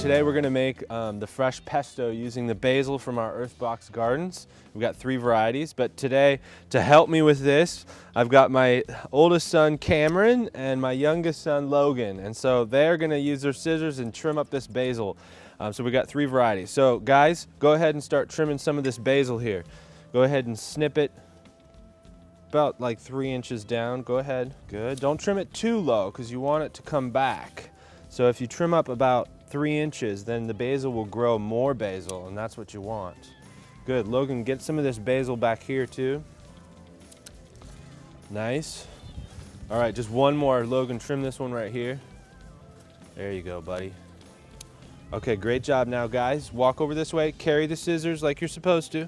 today we're gonna make the fresh pesto using the basil from our Earthbox gardens. We've got 3 varieties, but today, to help me with this, I've got my oldest son, Cameron, and my youngest son, Logan. And so they're gonna use their scissors and trim up this basil. So we got 3 varieties. So guys, go ahead and start trimming some of this basil here. Go ahead and snip it about like 3 inches down. Go ahead, good. Don't trim it too low because you want it to come back. So if you trim up about 3 inches, then the basil will grow more basil, and that's what you want. Good, Logan, get some of this basil back here too. Nice. All right, just one more. Logan, trim this one right here. There you go, buddy. Okay, great job. Now guys, walk over this way, carry the scissors like you're supposed to.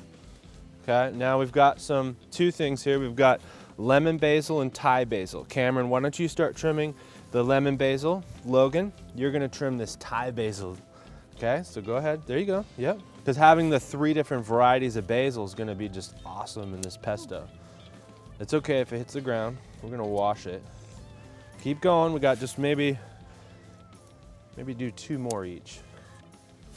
Okay, now we've got 2 things here. We've got lemon basil and Thai basil. Cameron, why don't you start trimming the lemon basil? Logan, you're gonna trim this Thai basil. Okay, so go ahead, there you go, yep. Because having the 3 different varieties of basil is gonna be just awesome in this pesto. It's okay if it hits the ground. We're gonna wash it. Keep going, we got just maybe do 2 more each.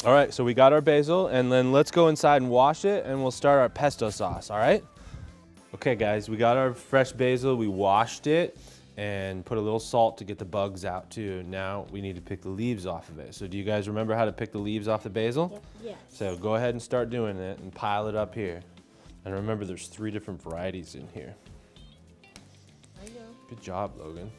All right, so we got our basil, and then let's go inside and wash it, and we'll start our pesto sauce, all right? Okay guys, we got our fresh basil, we washed it, and put a little salt to get the bugs out too. Now we need to pick the leaves off of it. So do you guys remember how to pick the leaves off the basil? Yep. Yes. So go ahead and start doing it and pile it up here. And remember, there's 3 different varieties in here. I know. Good job, Logan.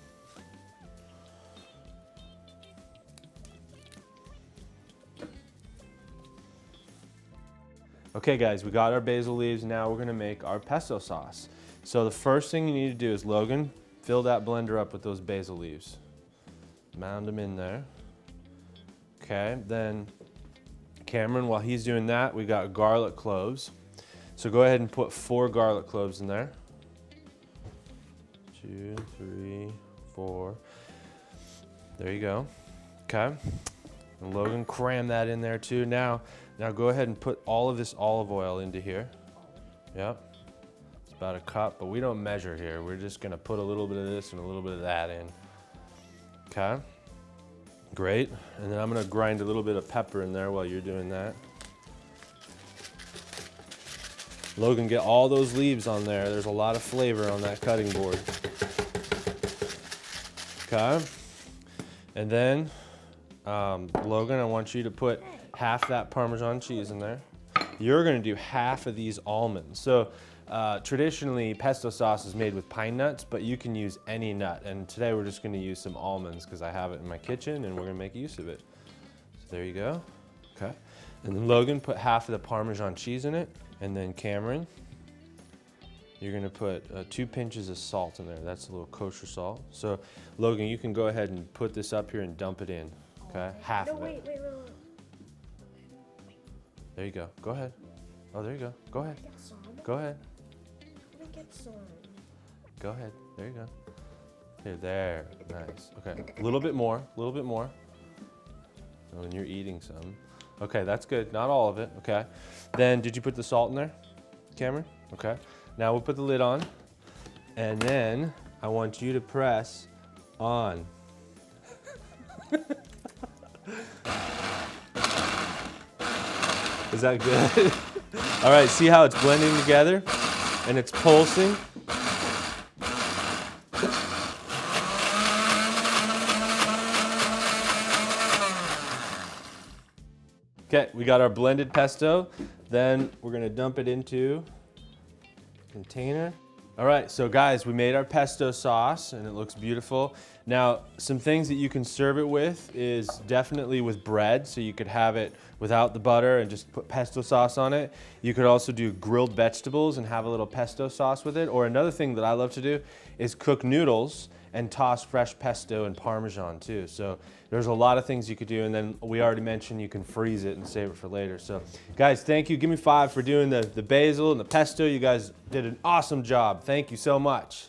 Okay guys, we got our basil leaves. Now we're gonna make our pesto sauce. So the first thing you need to do is, Logan, fill that blender up with those basil leaves. Mound them in there. Okay, then Cameron, while he's doing that, we got garlic cloves. So go ahead and put 4 garlic cloves in there. 2, 3, 4. There you go. Okay. And Logan, cram that in there too. Now go ahead and put all of this olive oil into here. Yep. It's about a cup, but we don't measure here. We're just gonna put a little bit of this and a little bit of that in. Okay. Great. And then I'm gonna grind a little bit of pepper in there while you're doing that. Logan, get all those leaves on there. There's a lot of flavor on that cutting board. Okay. And then, Logan, I want you to put half that Parmesan cheese in there. You're gonna do half of these almonds. So traditionally, pesto sauce is made with pine nuts, but you can use any nut. And today we're just gonna use some almonds because I have it in my kitchen and we're gonna make use of it. So there you go, okay. And then Logan, put half of the Parmesan cheese in it. And then Cameron, you're gonna put 2 pinches of salt in there. That's a little kosher salt. So Logan, you can go ahead and put this up here and dump it in, okay? Half of it. Wait. There you go, go ahead. Oh, there you go, go ahead. Go ahead. Go ahead, there you go. Here, there, nice, okay. A little bit more. Oh, and you're eating some. Okay, that's good, not all of it, okay. Then, did you put the salt in there, Cameron? Okay, now we'll put the lid on, and then I want you to press on. Is that good? All right, see how it's blending together and it's pulsing? Okay, we got our blended pesto. Then we're gonna dump it into a container. All right, so guys, we made our pesto sauce and it looks beautiful. Now, some things that you can serve it with is definitely with bread. So you could have it without the butter and just put pesto sauce on it. You could also do grilled vegetables and have a little pesto sauce with it. Or another thing that I love to do is cook noodles and toss fresh pesto and Parmesan too. So there's a lot of things you could do, and then we already mentioned you can freeze it and save it for later. So guys, thank you. Give me 5 for doing the basil and the pesto. You guys did an awesome job. Thank you so much.